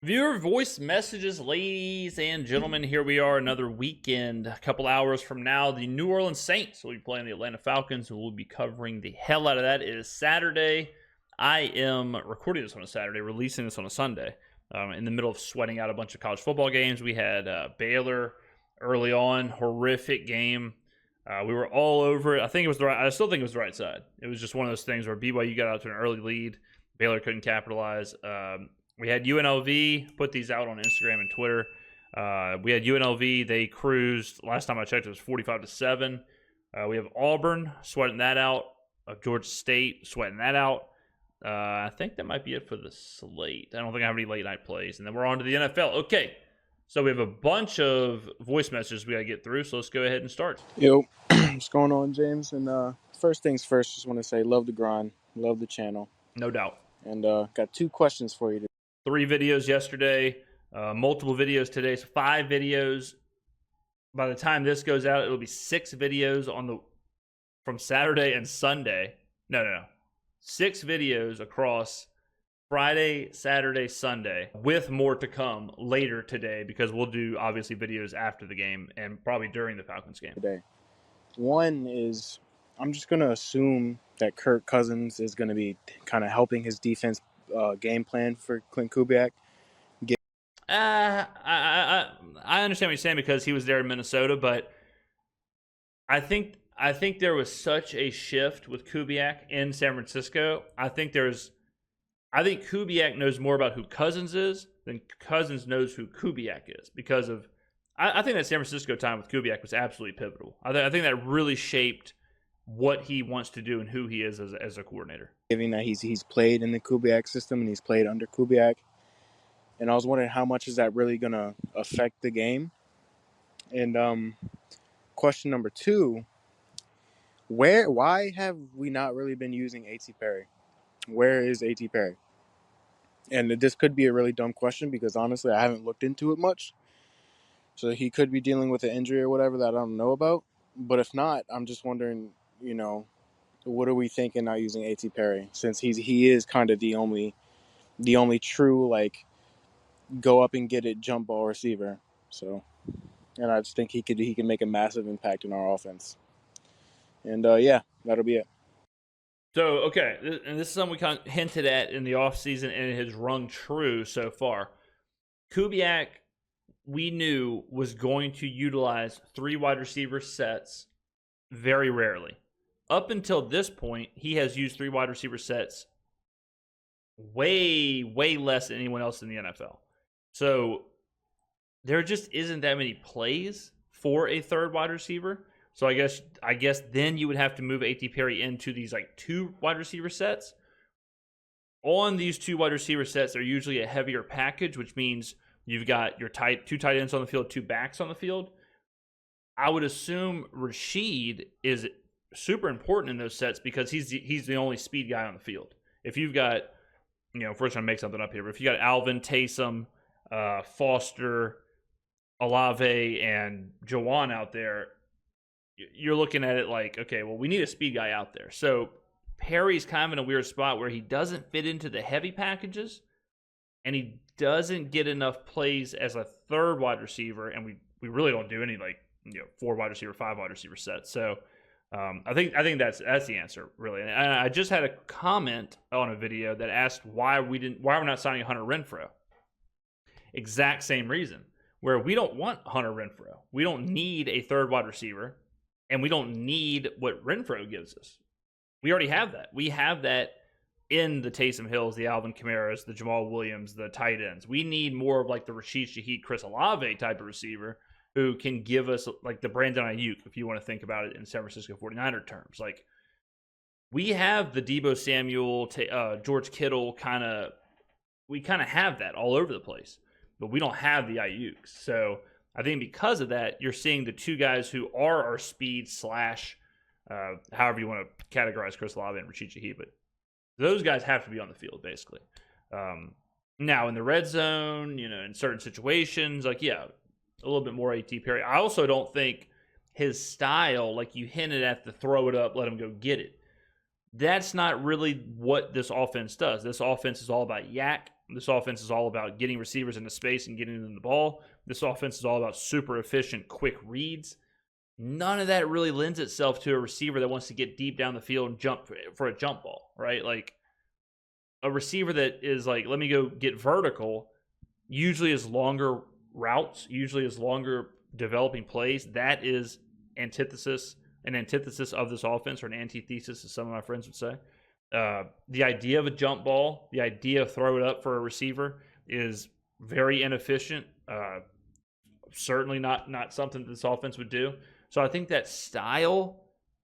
Viewer voice messages, ladies and gentlemen. Here we are, another weekend. A couple hours from now, the New Orleans Saints will be playing the Atlanta Falcons, and we'll be covering the hell out of that. It is Saturday. I am recording this on a Saturday, releasing this on a Sunday. In the middle of sweating out a bunch of college football games. We had Baylor early on, horrific game. We were all over it. I think it was the right. I still think it was the right side. It was just one of those things where BYU got out to an early lead. Baylor couldn't capitalize. We had UNLV put these out on Instagram and Twitter. We had UNLV. They cruised. Last time I checked, it was 45-7. We have Auburn sweating that out. Georgia State sweating that out. I think that might be it for the slate. I don't think I have any late night plays. And then we're on to the NFL. Okay. So we have a bunch of voice messages we got to get through. So let's go ahead and start. Yo, what's going on, James? And first things first, just want to say love the grind, love the channel. No doubt. And got two questions for you. 3 videos yesterday, multiple videos today, so 5 videos. By the time this goes out, it'll be 6 videos from Saturday and Sunday. No. 6 videos across Friday, Saturday, Sunday, with more to come later today because we'll do obviously videos after the game and probably during the Falcons game. Today. One is I'm just going to assume that Kirk Cousins is going to be kind of helping his defense game plan for Klint Kubiak. I understand what you're saying because he was there in Minnesota, but I think there was such a shift with Kubiak in San Francisco. I think Kubiak knows more about who Cousins is than Cousins knows who Kubiak is because of I think that San Francisco time with Kubiak was absolutely pivotal. I think that really shaped what he wants to do and who he is as a coordinator. Given that he's played in the Kubiak system and he's played under Kubiak. And I was wondering how much is that really going to affect the game? And question number 2, why have we not really been using A.T. Perry? Where is A.T. Perry? And this could be a really dumb question because honestly, I haven't looked into it much. So he could be dealing with an injury or whatever that I don't know about. But if not, I'm just wondering, what are we thinking not using A.T. Perry since he is kind of the only true go up and get it jump ball receiver. So, and I just think he can make a massive impact in our offense. And yeah, that'll be it. So, okay, and this is something we kind of hinted at in the offseason, and it has rung true so far. Kubiak, we knew, was going to utilize 3 wide receiver sets very rarely. Up until this point, he has used 3 wide receiver sets way, way less than anyone else in the NFL. So there just isn't that many plays for a third wide receiver. So I guess then you would have to move A.T. Perry into these 2 wide receiver sets. On these 2 wide receiver sets, they're usually a heavier package, which means you've got your 2 tight ends on the field, 2 backs on the field. I would assume Rashid is super important in those sets because he's the only speed guy on the field. If you've got, if we're trying to make something up here, but if you got Alvin, Taysom, Foster, Olave, and Jawan out there, you're looking at it okay, well, we need a speed guy out there. So Perry's kind of in a weird spot where he doesn't fit into the heavy packages, and he doesn't get enough plays as a third wide receiver, and we really don't do any 4 wide receiver, 5 wide receiver sets. So I think that's the answer really. And I just had a comment on a video that asked why we're not signing Hunter Renfrow. Exact same reason, where we don't want Hunter Renfrow. We don't need a third wide receiver, and we don't need what Renfrow gives us. We already have that. We have that in the Taysom Hills, the Alvin Kamara's, the Jamal Williams, the tight ends. We need more of the Rashid Shaheed, Chris Olave type of receiver who can give us the Brandon Ayuk, if you want to think about it in San Francisco 49er terms. We have the Deebo Samuel, George Kittle we kind of have that all over the place, but we don't have the Ayuks. So I think because of that, you're seeing the 2 guys who are our speed / however you want to categorize Chris Olave and Rashid Shaheed, but those guys have to be on the field basically. Now in the red zone, in certain situations, a little bit more A.T. Perry. I also don't think his style, you hinted at, the throw it up, let him go get it. That's not really what this offense does. This offense is all about yak. This offense is all about getting receivers into space and getting them the ball. This offense is all about super efficient, quick reads. None of that really lends itself to a receiver that wants to get deep down the field and jump for a jump ball, right? Like a receiver that is like, let me go get vertical, usually is longer routes, usually is longer developing plays. That is an antithesis of this offense, or an antithesis, as some of my friends would say. The idea of a jump ball, the idea of throw it up for a receiver is very inefficient. Certainly not something that this offense would do. So I think that style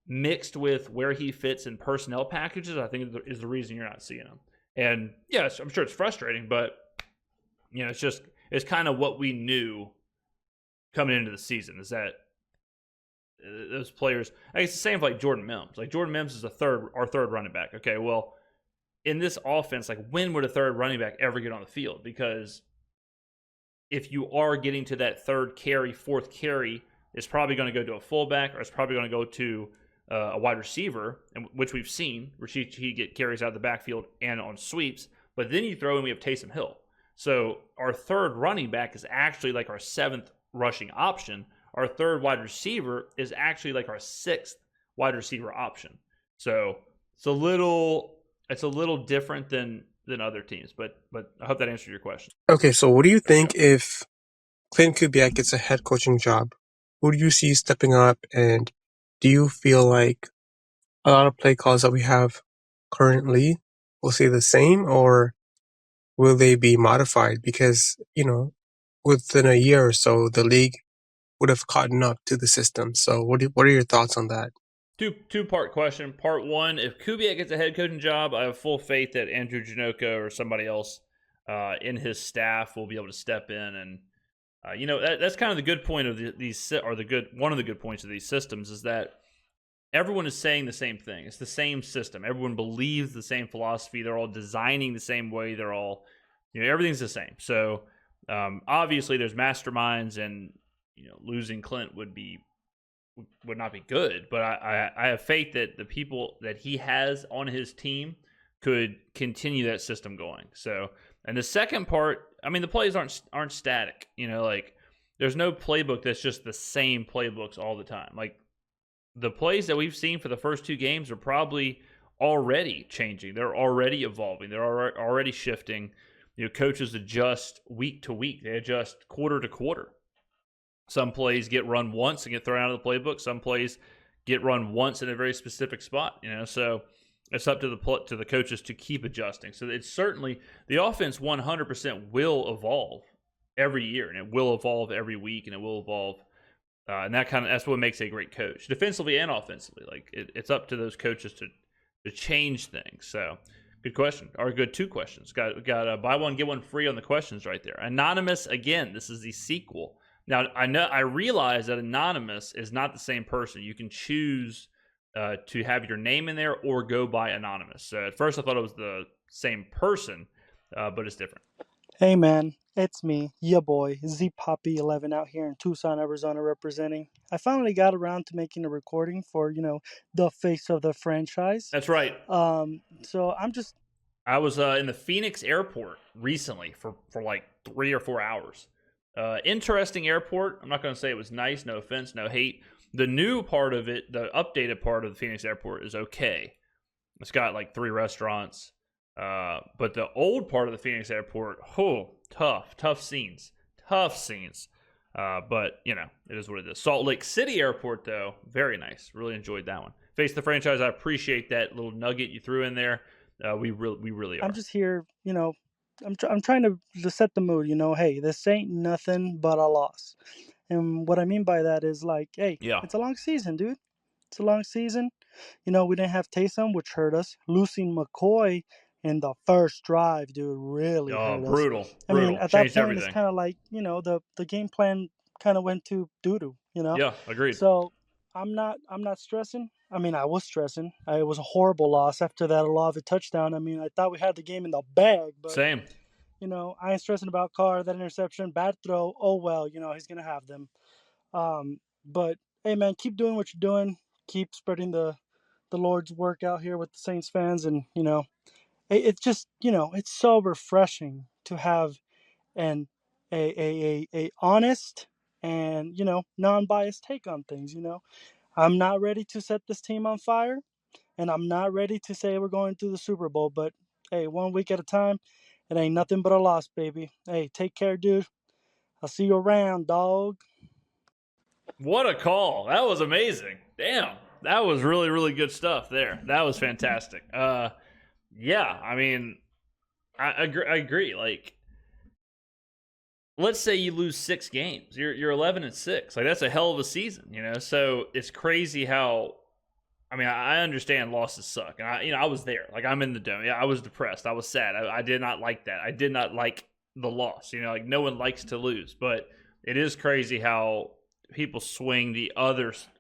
mixed with where he fits in personnel packages, I think is the reason you're not seeing him. And yes, I'm sure it's frustrating, but it's kind of what we knew coming into the season, is that those players. I guess the same for like Jordan Mims. Like Jordan Mims is our third running back. Okay, well, in this offense, like when would a third running back ever get on the field? Because if you are getting to that third carry, fourth carry, it's probably going to go to a fullback, or it's probably going to go to a wide receiver, which we've seen, where he get carries out of the backfield and on sweeps. But then you throw in, we have Taysom Hill. So our third running back is actually like our seventh rushing option. Our third wide receiver is actually like our sixth wide receiver option. So it's a little different than other teams. But I hope that answered your question. Okay, so what do you think if Clint Kubiak gets a head coaching job? Who do you see stepping up, and do you feel like a lot of play calls that we have currently will stay the same, or will they be modified? Because, within a year or so, the league would have caught up to the system. So what are your thoughts on that? Two-part question. Part one, if Kubiak gets a head coaching job, I have full faith that Andrew Janocko or somebody else in his staff will be able to step in. And that's kind of the good point of one of the good points of these systems, is that everyone is saying the same thing. It's the same system. Everyone believes the same philosophy. They're all designing the same way. They're all, everything's the same. So obviously there's masterminds, and losing Clint would not be good. But I have faith that the people that he has on his team could continue that system going. So, and the second part, I mean, the plays aren't static. Like there's no playbook that's just the same playbooks all the time. Like the plays that we've seen for the first two games are probably already changing. They're already evolving. They're already shifting. Coaches adjust week to week. They adjust quarter to quarter. Some plays get run once and get thrown out of the playbook. Some plays get run once in a very specific spot. So it's up to the coaches to keep adjusting. So it's certainly, the offense 100% will evolve every year, and it will evolve every week, and it will evolve. And that's what makes a great coach, defensively and offensively. Like it's up to those coaches to change things. So good question, or good two questions. Got buy one get one free on the questions right there. Anonymous, again, this is the sequel. Now I realize that Anonymous is not the same person. You can choose to have your name in there or go by Anonymous. So at first I thought it was the same person, but it's different. Hey man, it's me, ya boy, Z Poppy 11 out here in Tucson, Arizona representing. I finally got around to making a recording for, the face of the franchise. That's right. So I was in the Phoenix airport recently for like 3 or 4 hours. Interesting airport. I'm not going to say it was nice. No offense, no hate. The new part of it, the updated part of the Phoenix airport, is okay. It's got like 3 restaurants. But the old part of the Phoenix airport, tough scenes. But it is what it is. Salt Lake City airport, though, very nice. Really enjoyed that one. Face the franchise. I appreciate that little nugget you threw in there. We really are. I'm just here, I'm trying to set the mood, hey, this ain't nothing but a loss. And what I mean by that is like, hey, Yeah. It's a long season, dude. It's a long season. We didn't have Taysom, which hurt us. Losing McCoy in the first drive, dude, really hurt us. Brutal. I mean, at Changed that point, everything. it's kind of like, the game plan kind of went to doo-doo, Yeah, agreed. So I'm not stressing. I mean, I was stressing. It was a horrible loss after that Olave touchdown. I mean, I thought we had the game in the bag, but Same. I ain't stressing about Carr, that interception, bad throw. Oh well, he's gonna have them. But hey, man, keep doing what you're doing. Keep spreading the the Lord's work out here with the Saints fans, and it's just it's so refreshing to have an a honest and non-biased take on things. I'm not ready to set this team on fire, and I'm not ready to say we're going to the Super Bowl, but hey, 1 week at a time. It ain't nothing but a loss, baby. Hey, take care, dude. I'll see you around, dog. What a call. That was amazing. Damn. That was really, really good stuff there. That was fantastic. Yeah, I mean, I agree. Like, let's say you lose 6 games. You're 11-6. Like, that's a hell of a season, So it's crazy how. I mean, I understand losses suck, and I was there. Like, I'm in the dome. Yeah, I was depressed. I was sad. I did not like that. I did not like the loss. Like, no one likes to lose, but it is crazy how people swing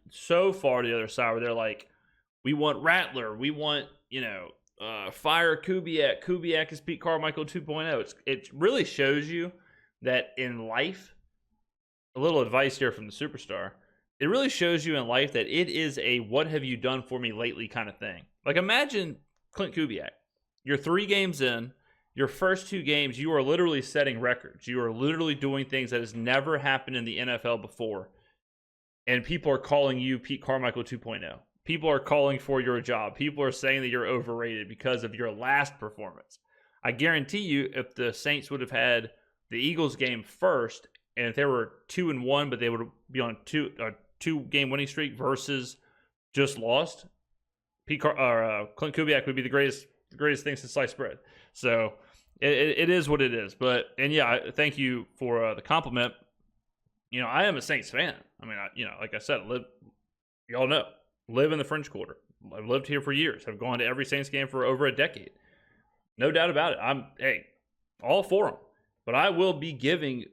so far to the other side where they're like, we want Rattler, we want fire Kubiak. Kubiak is Pete Carmichael 2.0. It really shows you that in life, a little advice here from the superstar. It really shows you in life that it is a what have you done for me lately kind of thing. Like, imagine Klint Kubiak. You're 3 games in. Your first 2 games, you are literally setting records. You are literally doing things that has never happened in the NFL before. And people are calling you Pete Carmichael 2.0. People are calling for your job. People are saying that you're overrated because of your last performance. I guarantee you, if the Saints would have had the Eagles game first, and if they were 2-1, but they would be on a 2-game winning streak versus just lost, Klint Kubiak would be the greatest thing since sliced bread. So it is what it is. But thank you for the compliment. I am a Saints fan. I mean, like I said, y'all know, live in the French Quarter. I've lived here for years. I've gone to every Saints game for over a decade. No doubt about it. I'm all for them. But I will be giving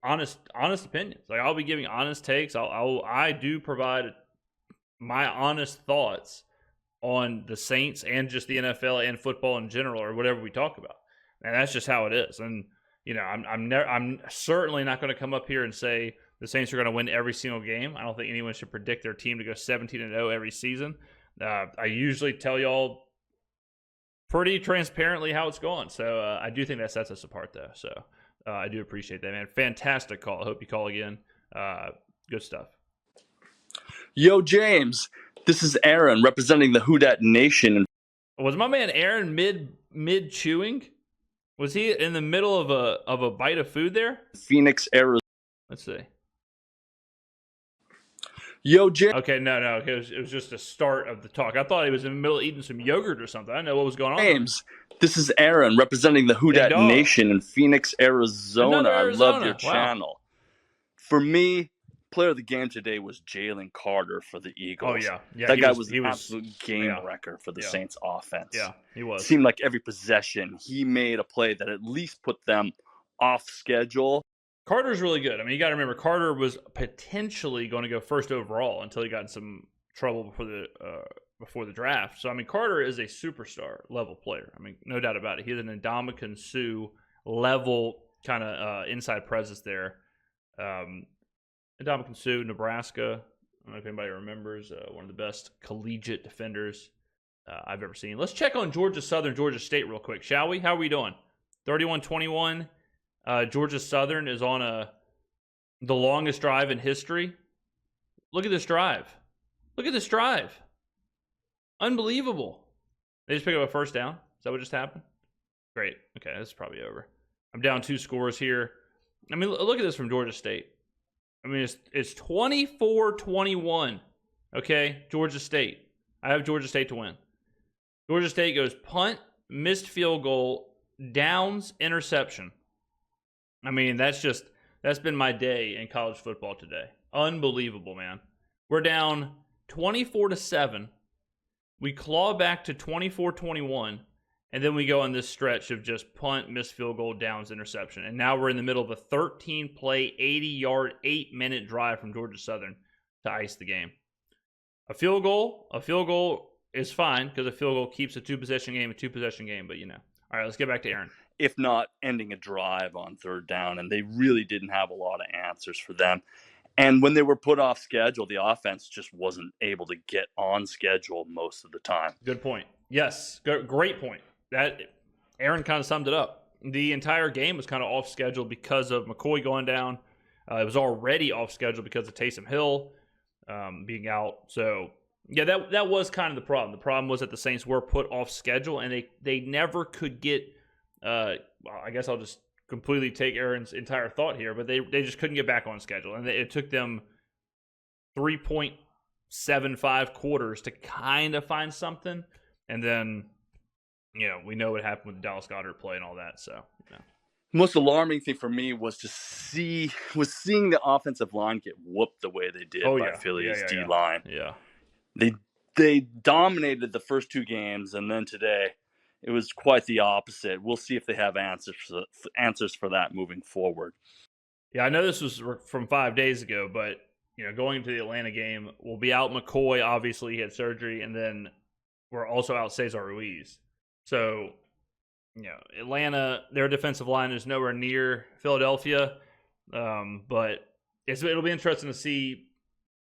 honest opinions. Like, I'll be giving honest takes. I do provide my honest thoughts on the Saints and just the NFL and football in general, or whatever we talk about. And that's just how it is. And I'm certainly not going to come up here and say the Saints are going to win every single game. I don't think anyone should predict their team to go 17-0 every season. I usually tell y'all pretty transparently how it's going. So I do think that sets us apart, though. So I do appreciate that, man. Fantastic call. I hope you call again. Good stuff. Yo, James, this is Aaron representing the Who Dat Nation. Was my man Aaron mid chewing? Was he in the middle of a bite of food there? Phoenix, Arizona. Let's see. Yo, James. Okay, no. It was just a start of the talk. I thought he was in the middle of eating some yogurt or something. I didn't know what was going on. James, this is Aaron representing the Who Dat Nation in Phoenix, Arizona. I love your channel. For me, player of the game today was Jalen Carter for the Eagles. Oh, yeah. That guy was an absolute game wrecker for the Saints offense. Yeah, he was. It seemed like every possession he made a play that at least put them off schedule. Carter's really good. I mean, you got to remember, Carter was potentially going to go first overall until he got in some trouble before the draft. So, I mean, Carter is a superstar level player. I mean, no doubt about it. He's an Ndamukong Suh level kind of inside presence there. Ndamukong Suh, Nebraska. I don't know if anybody remembers, one of the best collegiate defenders I've ever seen. Let's check on Georgia Southern, Georgia State real quick, shall we? How are we doing? 31-21. Georgia Southern is on the longest drive in history. Look at this drive. Unbelievable. They just pick up a first down. Is that what just happened? Great. Okay, this is probably over. I'm down 2 scores here. I mean, look at this from Georgia State. I mean, it's 24-21. Okay, Georgia State. I have Georgia State to win. Georgia State goes punt, missed field goal, downs, interception. I mean, that's been my day in college football today. Unbelievable, man. We're down 24-7. We claw back to 24-21, and then we go on this stretch of just punt, missed field goal, downs, interception. And now we're in the middle of a 13-play, 80-yard, 8-minute drive from Georgia Southern to ice the game. A field goal is fine because a field goal keeps a 2-possession game, but All right, let's get back to Aaron. If not ending a drive on third down, and they really didn't have a lot of answers for them. And when they were put off schedule, the offense just wasn't able to get on schedule most of the time. Good point. Yes, great point. That Aaron kind of summed it up. The entire game was kind of off schedule because of McCoy going down. It was already off schedule because of Taysom Hill being out. So, yeah, that was kind of the problem. The problem was that the Saints were put off schedule, and they never could get I guess I'll just completely take Aaron's entire thought here, but they just couldn't get back on schedule. And it took them 3.75 quarters to kind of find something. And then, we know what happened with the Dallas Goedert play and all that. So, Most alarming thing for me was seeing the offensive line get whooped the way they did by Philly's D-line. Yeah. They dominated the first two games, and then today it was quite the opposite. We'll see if they have answers for that moving forward. Yeah, I know this was from 5 days ago, but going into the Atlanta game, we'll be out McCoy. Obviously, he had surgery, and then we're also out Cesar Ruiz. So, Atlanta, their defensive line is nowhere near Philadelphia, but it'll be interesting to see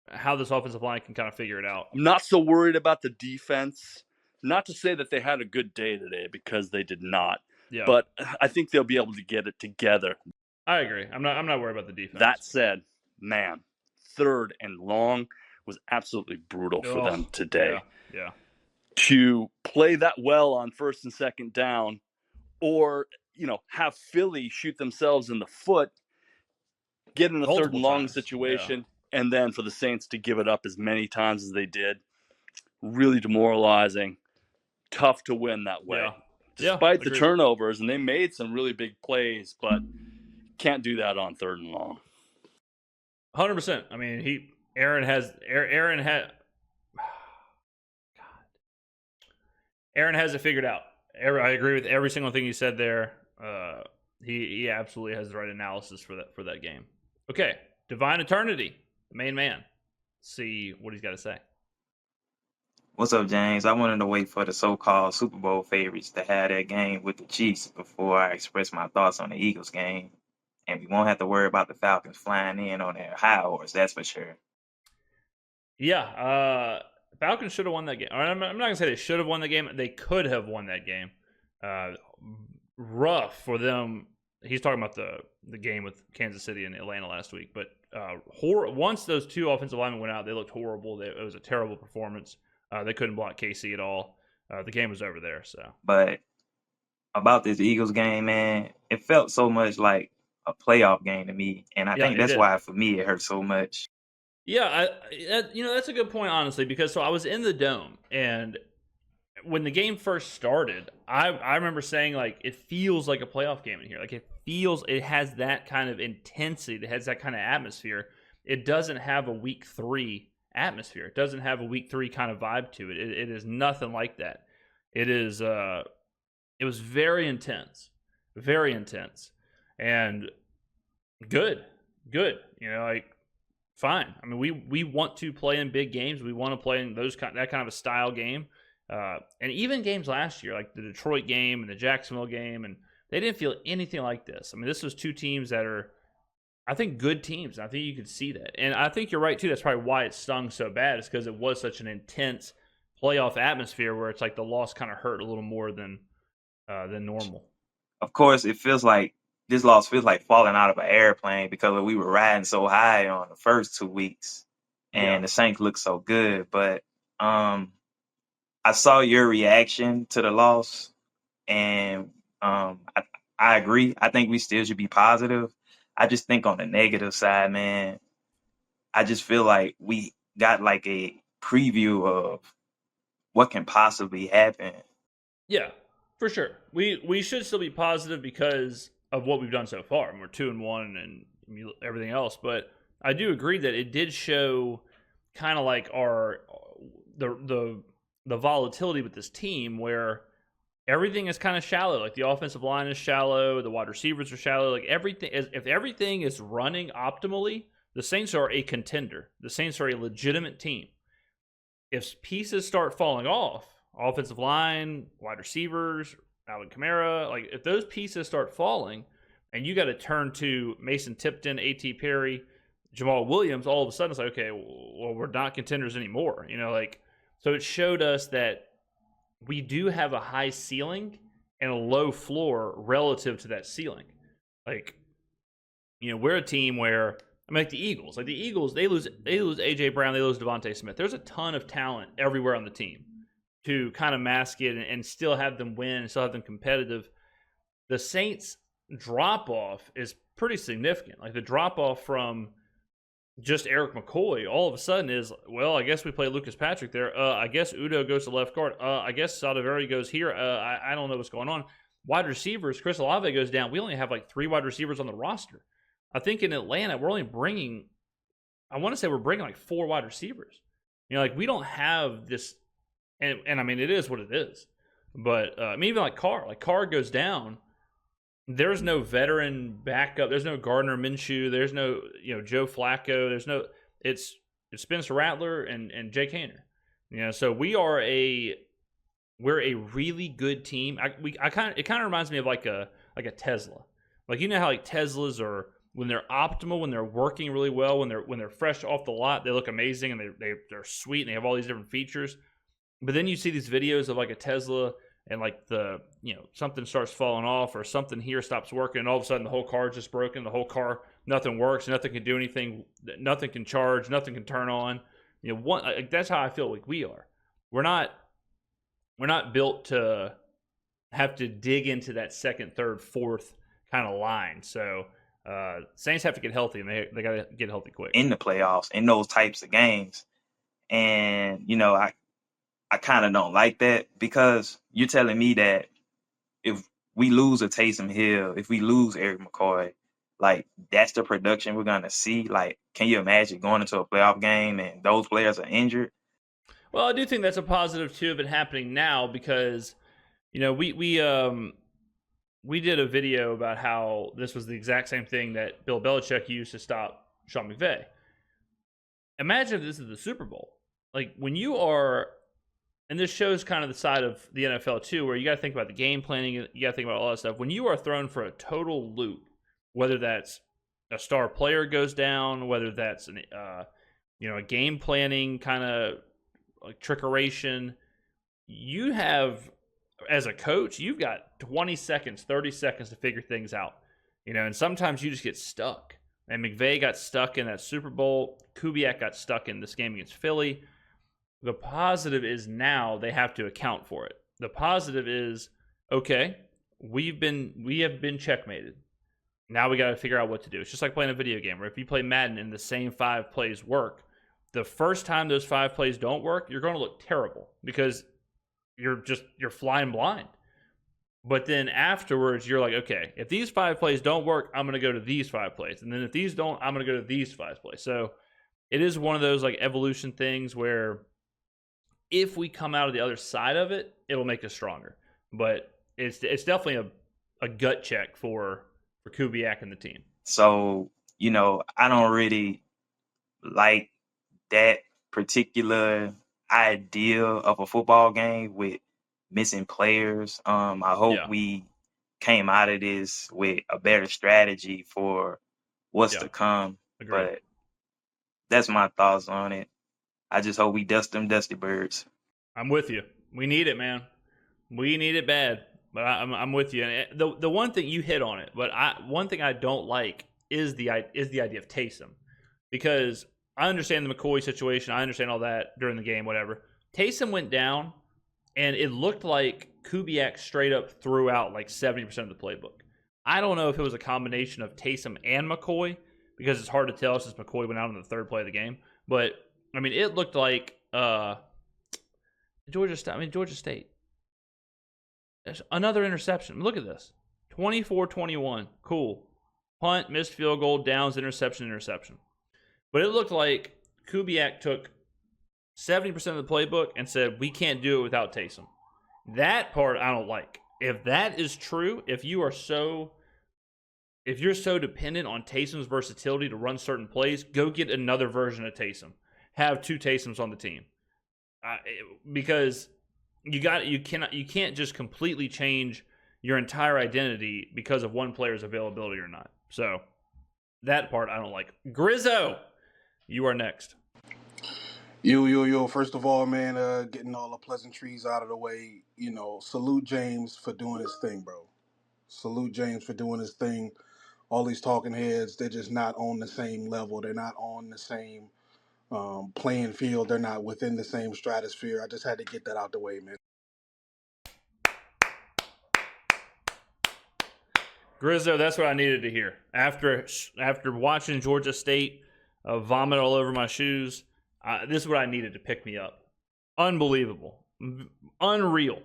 how this offensive line can kind of figure it out. I'm not so worried about the defense. Not to say that they had a good day today, because they did not. Yeah. But I think they'll be able to get it together. I agree. I'm not worried about the defense. That said, man, 3rd and long was absolutely brutal for them today. Yeah. To play that well on 1st and 2nd down, or have Philly shoot themselves in the foot, get in a Multiple 3rd and long times. situation, and then for the Saints to give it up as many times as they did, really demoralizing. Tough to win that way. Despite the turnovers, and they made some really big plays, but can't do that on 3rd and long. 100%. I mean, Aaron has it figured out. I agree with every single thing he said there. He absolutely has the right analysis for that game. Okay, Divine Eternity, the main man. See what he's got to say. What's up, James? I wanted to wait for the so-called Super Bowl favorites to have that game with the Chiefs before I express my thoughts on the Eagles game. And we won't have to worry about the Falcons flying in on their high horse, that's for sure. Yeah, Falcons should have won that game. I'm not going to say they should have won the game. They could have won that game. Rough for them. He's talking about the game with Kansas City and Atlanta last week. But once those two offensive linemen went out, they looked horrible. It was a terrible performance. They couldn't block KC at all. The game was over there. So, but about this Eagles game, man, it felt so much like a playoff game to me, and I think that's why for me it hurt so much. Yeah, that's a good point, honestly, because I was in the dome, and when the game first started, I remember saying, like, it feels like a playoff game in here. Like, it has that kind of intensity, it has that kind of atmosphere. It doesn't have a week 3 atmosphere. It doesn't have a week 3 kind of vibe to it. It is nothing like that. It was very intense, and good. Fine. I mean, we want to play in big games. We want to play in that kind of a style game. And even games last year, like the Detroit game and the Jacksonville game, and they didn't feel anything like this. I mean, this was two teams that are, I think, good teams. I think you could see that. And I think you're right, too. That's probably why it stung so bad, is because it was such an intense playoff atmosphere where it's like the loss kind of hurt a little more than normal. Of course, this loss feels like falling out of an airplane because we were riding so high on the first 2 weeks, and the Saints looked so good. But I saw your reaction to the loss, and I agree. I think we still should be positive. I just think on the negative side, man, I just feel like we got like a preview of what can possibly happen. Yeah, for sure. We should still be positive because of what we've done so far. And we're 2-1 and everything else. But I do agree that it did show kind of like the volatility with this team, where everything is kind of shallow. Like the offensive line is shallow, the wide receivers are shallow. Like if everything is running optimally, the Saints are a contender. The Saints are a legitimate team. If pieces start falling off, offensive line, wide receivers, Alvin Kamara, like if those pieces start falling, and you got to turn to Mason Tipton, A.T. Perry, Jamal Williams, all of a sudden it's like, okay, well, we're not contenders anymore. So it showed us that we do have a high ceiling and a low floor relative to that ceiling. We're a team where, like the Eagles. Like the Eagles, they lose AJ Brown, they lose Devontae Smith. There's a ton of talent everywhere on the team to kind of mask it and still have them win and still have them competitive. The Saints drop off is pretty significant. Like the drop off from just Eric McCoy all of a sudden is, well, I guess we play Lucas Patrick there. I guess Udo goes to left guard. I guess Sadaveri goes here. I don't know what's going on. Wide receivers, Chris Olave goes down. We only have like 3 wide receivers on the roster. I think in Atlanta, we're only bringing, I want to say we're bringing like 4 wide receivers. We don't have this, and I mean, it is what it is. But even like Carr goes down. There's no veteran backup. There's no Gardner Minshew. There's no Joe Flacco. It's Spencer Rattler and Jake Haener. So we're a really good team. It kind of reminds me of like a Tesla. Like how like Teslas are, when they're optimal, when they're working really well, when they're fresh off the lot, they look amazing and they're sweet and they have all these different features. But then you see these videos of like a Tesla and like something starts falling off or something here stops working and all of a sudden the whole car is just broken. The whole car, nothing works, nothing can do anything, nothing can charge, nothing can turn on. That's how I feel like we are. We're not built to have to dig into that second, third, fourth kind of line. So Saints have to get healthy, and they got to get healthy quick in the playoffs in those types of games. And I kind of don't like that, because you're telling me that if we lose a Taysom Hill, if we lose Eric McCoy, like that's the production we're gonna see. Like, can you imagine going into a playoff game and those players are injured? Well, I do think that's a positive too of it happening now, because we did a video about how this was the exact same thing that Bill Belichick used to stop Sean McVay. Imagine if this is the Super Bowl. Like when you are, and this shows kind of the side of the NFL too, where you got to think about the game planning, you got to think about all that stuff. When you are thrown for a total loop, whether that's a star player goes down, whether that's a game planning kind of like trickeration, you have, as a coach, you've got 20 seconds, 30 seconds to figure things out. And sometimes you just get stuck. And McVay got stuck in that Super Bowl. Kubiak got stuck in this game against Philly. The positive is now they have to account for it. The positive is, okay, we have been checkmated. Now we got to figure out what to do. It's just like playing a video game, where if you play Madden and the same 5 plays work, the first time those 5 plays don't work, you're going to look terrible because you're flying blind. But then afterwards, you're like, okay, if these 5 plays don't work, I'm going to go to these 5 plays. And then if these don't, I'm going to go to these 5 plays. So it is one of those like evolution things where if we come out of the other side of it, it'll make us stronger. But it's definitely a gut check for Kubiak and the team. So, I don't really like that particular idea of a football game with missing players. I hope we came out of this with a better strategy for what's to come. Agreed. But that's my thoughts on it. I just hope we dust them dusty birds. I'm with you. We need it, man. We need it bad. But I'm with you. And the one thing you hit on it, but one thing I don't like is the idea of Taysom, because I understand the McCoy situation. I understand all that during the game, whatever. Taysom went down, and it looked like Kubiak straight up threw out like 70% of the playbook. I don't know if it was a combination of Taysom and McCoy, because it's hard to tell since McCoy went out on the 3rd play of the game. But I mean, it looked like Georgia State. There's another interception. Look at this. 24-21. Cool. Punt, missed field goal, downs, interception. But it looked like Kubiak took 70% of the playbook and said, we can't do it without Taysom. That part I don't like. If that is true, if you're so dependent on Taysom's versatility to run certain plays, go get another version of Taysom. Have 2 Taysoms on the team. Because you can't just completely change your entire identity because of one player's availability or not. So That part I don't like. Grizzo, you are next. Yo. First of all, man, getting all the pleasantries out of the way. Salute James for doing his thing, bro. Salute James for doing his thing. All these talking heads, they're just not on the same level. They're not on the same playing field. They're not within the same stratosphere. I just had to get that out the way, man. Grizzo, that's what I needed to hear. After watching Georgia State vomit all over my shoes, this is what I needed to pick me up. Unbelievable. Unreal.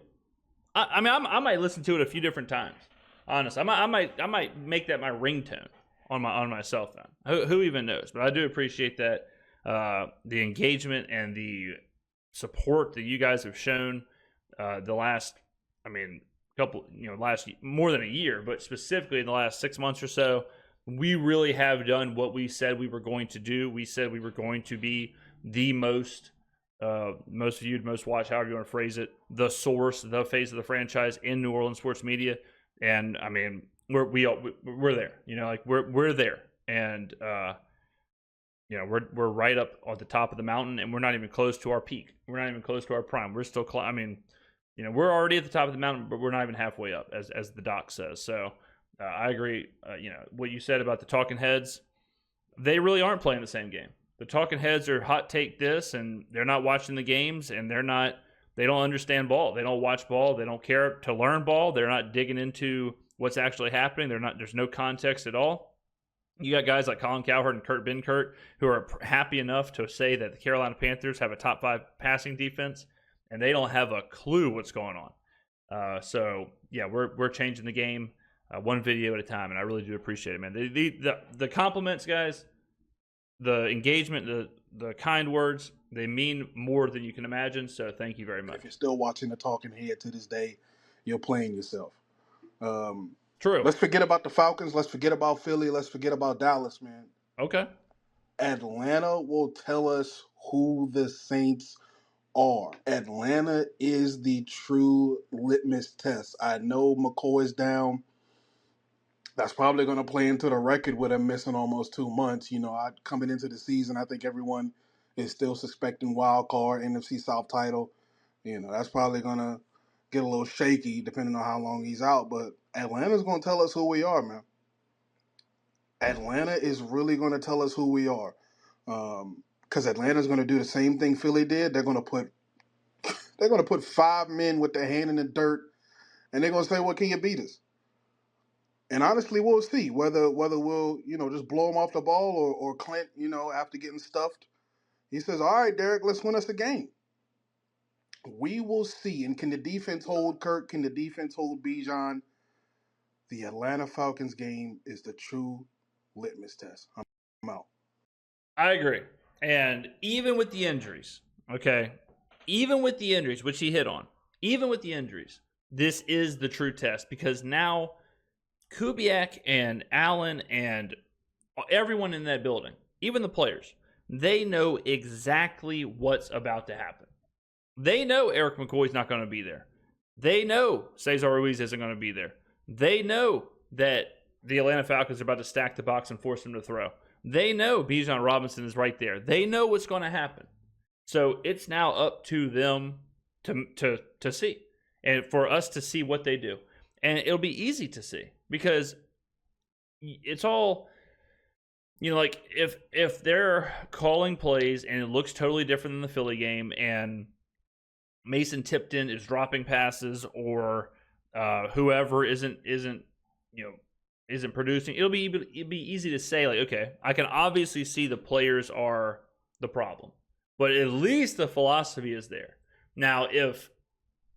I might listen to it a few different times. Honest, I might make that my ringtone on my cell phone. Who even knows? But I do appreciate that the engagement and the support that you guys have shown the last, last more than a year, but specifically in the last 6 months or so. We really have done what we said we were going to do. We said we were going to be the most viewed, most watched, however you want to phrase it, the source, the face of the franchise in New Orleans sports media. And I mean, we're there, we're there, and we're right up at the top of the mountain, and we're not even close to our peak. We're not even close to our prime. We're still, we're already at the top of the mountain, but we're not even halfway up, as the doc says. So I agree. What you said about the talking heads, they really aren't playing the same game. The talking heads are hot take this, and they're not watching the games, and they don't understand ball. They don't watch ball. They don't care to learn ball. They're not digging into what's actually happening. There's no context at all. You got guys like Colin Cowherd and Kurt Benkert who are happy enough to say that the Carolina Panthers have a top 5 passing defense, and they don't have a clue what's going on. So yeah, we're changing the game one video at a time, and I really do appreciate it, man. The compliments, guys, the engagement, the kind words, they mean more than you can imagine. So thank you very much. If you're still watching the talking head to this day, you're playing yourself. True. Let's forget about the Falcons. Let's forget about Philly. Let's forget about Dallas, man. Okay. Atlanta will tell us who the Saints are. Atlanta is the true litmus test. I know McCoy's down. That's probably going to play into the record with him missing almost 2 months. Coming into the season, I think everyone is still suspecting wild card, NFC South title. That's probably going to get a little shaky depending on how long he's out. But Atlanta's going to tell us who we are, man. Atlanta is really going to tell us who we are. Because Atlanta's going to do the same thing Philly did. They're going to put 5 men with their hand in the dirt, and they're going to say, "Well, can you beat us?" And honestly, we'll see whether we'll just blow them off the ball or Clint, after getting stuffed, he says, "All right, Derek, let's win us a game." We will see. And can the defense hold Kirk? Can the defense hold Bijan? The Atlanta Falcons game is the true litmus test. I'm out. I agree. And even with the injuries, okay, which he hit on, even with the injuries, this is the true test, because now Kubiak and Allen and everyone in that building, even the players, they know exactly what's about to happen. They know Eric McCoy's not going to be there. They know Cesar Ruiz isn't going to be there. They know that the Atlanta Falcons are about to stack the box and force him to throw. They know Bijan Robinson is right there. They know what's going to happen. So it's now up to them to see, and for us to see what they do. And it'll be easy to see, because it's all, like if they're calling plays and it looks totally different than the Philly game, and Mason Tipton is dropping passes, or whoever isn't producing, it'll be easy to say, like, okay, I can obviously see the players are the problem, but at least the philosophy is there. Now, if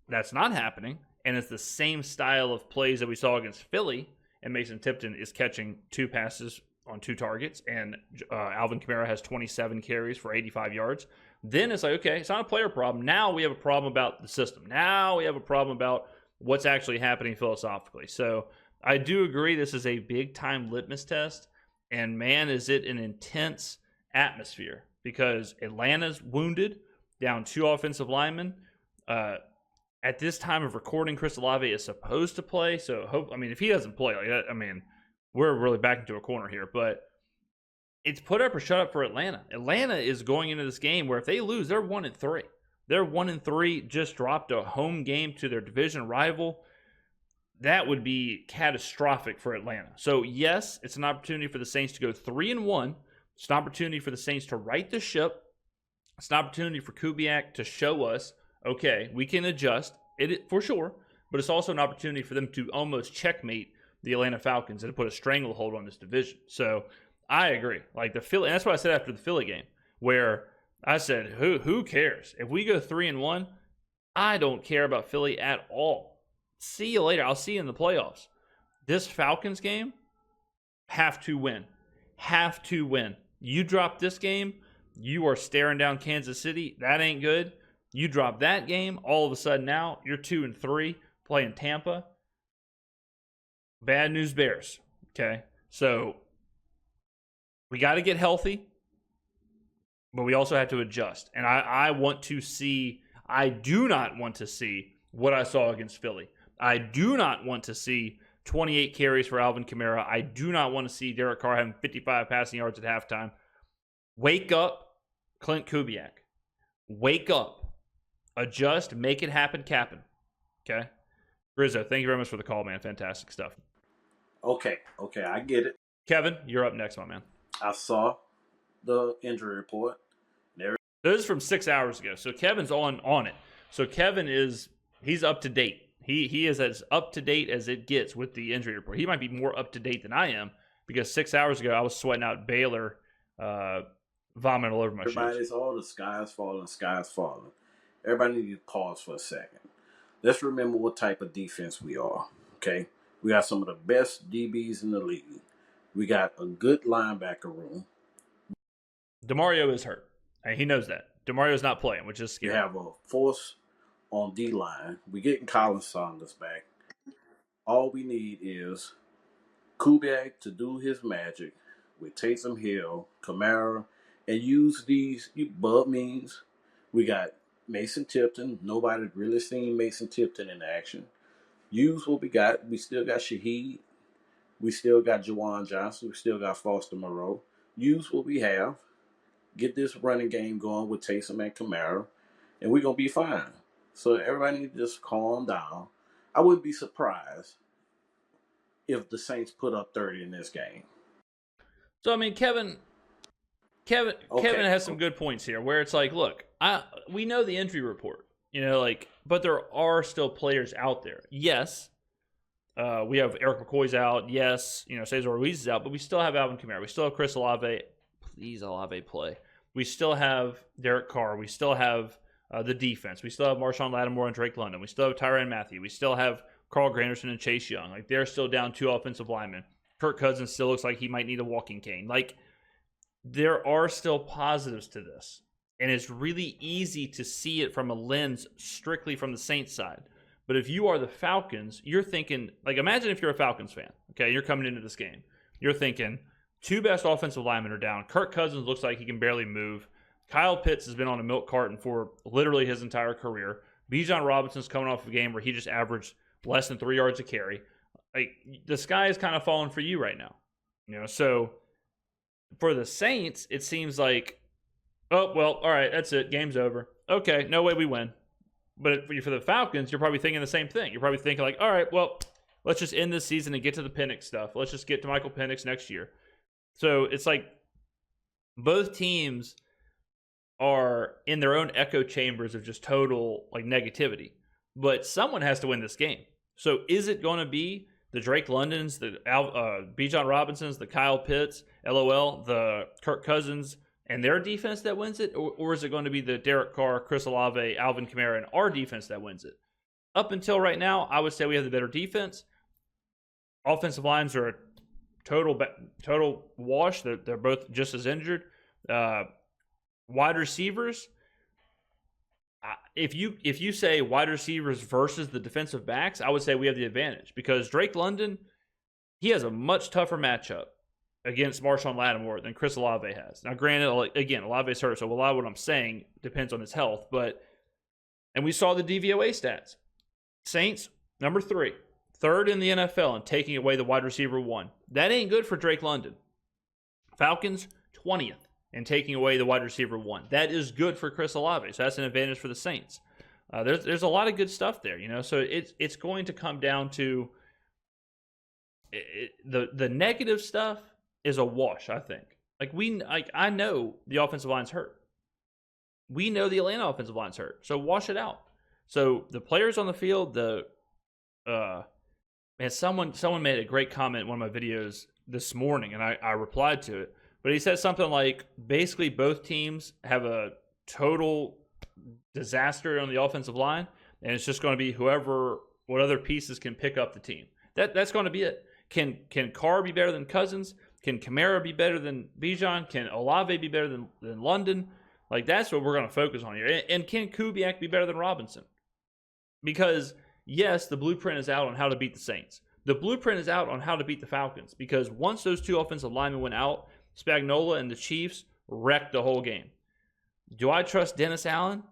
that's not happening, and it's the same style of plays that we saw against Philly, and Mason Tipton is catching 2 passes on 2 targets, and Alvin Kamara has 27 carries for 85 yards, then it's like, okay, it's not a player problem. Now we have a problem about the system. Now we have a problem about what's actually happening philosophically. So I do agree this is a big-time litmus test, and man, is it an intense atmosphere, because Atlanta's wounded, down 2 offensive linemen. At this time of recording, Chris Olave is supposed to play, so if he doesn't play, we're really back into a corner here. But it's put up or shut up for Atlanta. Atlanta is going into this game where if they lose, they're 1-3. They're 1-3, just dropped a home game to their division rival. That would be catastrophic for Atlanta. So, yes, it's an opportunity for the Saints to go 3-1. It's an opportunity for the Saints to right the ship. It's an opportunity for Kubiak to show us, okay, we can adjust it for sure, but it's also an opportunity for them to almost checkmate the Atlanta Falcons and put a stranglehold on this division. So, I agree. Like the Philly, and that's what I said after the Philly game, where I said, who cares? If we go 3-1, I don't care about Philly at all. See you later. I'll see you in the playoffs. This Falcons game, have to win. Have to win. You drop this game, you are staring down Kansas City. That ain't good. You drop that game, all of a sudden now you're 2-3 playing Tampa. Bad news bears. Okay? So we got to get healthy, but we also have to adjust. And I do not want to see what I saw against Philly. I do not want to see 28 carries for Alvin Kamara. I do not want to see Derek Carr having 55 passing yards at halftime. Wake up, Klint Kubiak. Wake up. Adjust. Make it happen, Cap'n. Okay? Rizzo, thank you very much for the call, man. Fantastic stuff. Okay, I get it. Kevin, you're up next, my man. I saw the injury report. This is from 6 hours ago. So Kevin's on it. So Kevin he's up to date. He is as up to date as it gets with the injury report. He might be more up to date than I am because 6 hours ago I was sweating out Baylor vomit all over my shoes. Everybody's the sky's falling. Everybody needs to pause for a second. Let's remember what type of defense we are. Okay, we got some of the best DBs in the league. We got a good linebacker room. DeMario is hurt. And he knows that. DeMario's not playing, which is scary. You have a force on D-line. We're getting Colin Saunders back. All we need is Kubiak to do his magic with Taysom Hill, Kamara, and use these bub means. We got Mason Tipton. Nobody really seen Mason Tipton in action. Use what we got. We still got Shaheed. We still got Jawan Johnson. We still got Foster Moreau. Use what we have. Get this running game going with Taysom and Kamara, and we're going to be fine. So everybody need to just calm down. I wouldn't be surprised if the Saints put up 30 in this game. So, I mean, Kevin has some good points here where it's like, look, we know the injury report, but there are still players out there. Yes, we have Eric McCoy's out. Yes, Cesar Ruiz is out, but we still have Alvin Kamara. We still have Chris Olave. Please, Olave, play. We still have Derek Carr. We still have the defense. We still have Marshawn Lattimore and Drake London. We still have Tyrann Mathieu. We still have Carl Granderson and Chase Young. Like, they're still down 2 offensive linemen. Kirk Cousins still looks like he might need a walking cane. Like, there are still positives to this. And it's really easy to see it from a lens strictly from the Saints side. But if you are the Falcons, you're thinking, like, imagine if you're a Falcons fan, okay? You're coming into this game. You're thinking, 2 best offensive linemen are down. Kirk Cousins looks like he can barely move. Kyle Pitts has been on a milk carton for literally his entire career. Bijan Robinson's coming off a game where he just averaged less than 3 yards a carry. Like, the sky is kind of falling for you right now. So for the Saints, it seems like, oh, well, all right, that's it. Game's over. Okay, no way we win. But for the Falcons, you're probably thinking the same thing. You're probably thinking like, all right, well, let's just end this season and get to the Penix stuff. Let's just get to Michael Penix next year. So it's like both teams are in their own echo chambers of just total like negativity. But someone has to win this game. So is it going to be the Drake Londons, the Bijan Robinsons, the Kyle Pitts, LOL, the Kirk Cousins, and their defense that wins it? Or is it going to be the Derek Carr, Chris Olave, Alvin Kamara, and our defense that wins it? Up until right now, I would say we have the better defense. Offensive lines are a total wash. They're both just as injured. Wide receivers, if you say wide receivers versus the defensive backs, I would say we have the advantage because Drake London, he has a much tougher matchup against Marshawn Lattimore than Chris Olave has. Now, granted, again, Olave's hurt, so a lot of what I'm saying depends on his health. And we saw the DVOA stats. Saints, number 3. Third in the NFL in taking away the wide receiver 1. That ain't good for Drake London. Falcons, 20th and taking away the wide receiver 1. That is good for Chris Olave, so that's an advantage for the Saints. There's a lot of good stuff there, so it's going to come down to the negative stuff is a wash, I think. I know the offensive line's hurt. We know the Atlanta offensive line's hurt, so wash it out. So the players on the field, someone made a great comment in one of my videos this morning, and I replied to it. But he said something like, basically both teams have a total disaster on the offensive line, and it's just going to be what other pieces can pick up the team. That's going to be it. Can Carr be better than Cousins? Can Kamara be better than Bijan? Can Olave be better than London? That's what we're going to focus on here. And can Kubiak be better than Robinson? Because, yes, the blueprint is out on how to beat the Saints. The blueprint is out on how to beat the Falcons. Because once those two offensive linemen went out, Spagnuolo and the Chiefs wrecked the whole game. Do I trust Dennis Allen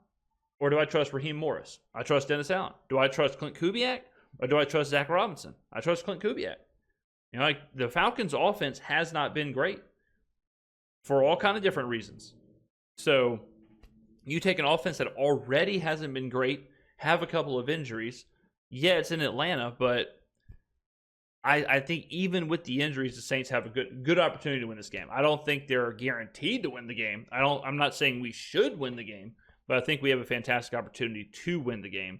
or do I trust Raheem Morris? I trust Dennis Allen. Do I trust Clint Kubiak or do I trust Zach Robinson? I trust Clint Kubiak. The Falcons' offense has not been great for all kind of different reasons. So you take an offense that already hasn't been great, have a couple of injuries. Yeah, it's in Atlanta, but I think even with the injuries, the Saints have a good opportunity to win this game. I don't think they're guaranteed to win the game. I'm not saying we should win the game, but I think we have a fantastic opportunity to win the game.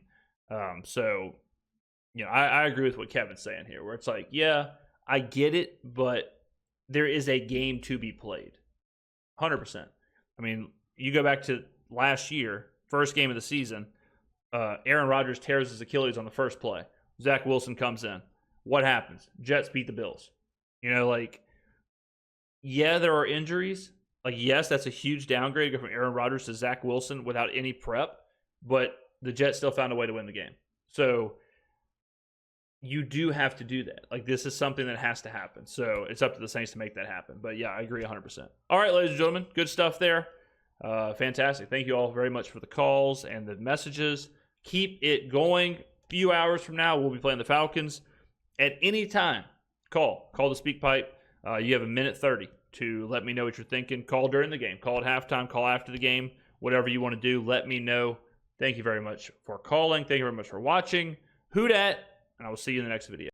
I agree with what Kevin's saying here, where it's yeah, I get it, but there is a game to be played. 100%. You go back to last year, first game of the season, Aaron Rodgers tears his Achilles on the first play. Zach Wilson comes in. What happens? Jets beat the Bills. Yeah, there are injuries. Yes, that's a huge downgrade from Aaron Rodgers to Zach Wilson without any prep, but the Jets still found a way to win the game. So you do have to do that. This is something that has to happen. So it's up to the Saints to make that happen. But yeah, I agree 100%. All right, ladies and gentlemen, good stuff there. Fantastic. Thank you all very much for the calls and the messages. Keep it going. A few hours from now, we'll be playing the Falcons. At any time, call the speak pipe. You have a minute 30 to let me know what you're thinking. Call during the game. Call at halftime. Call after the game. Whatever you want to do, let me know. Thank you very much for calling. Thank you very much for watching. Who dat? And I will see you in the next video.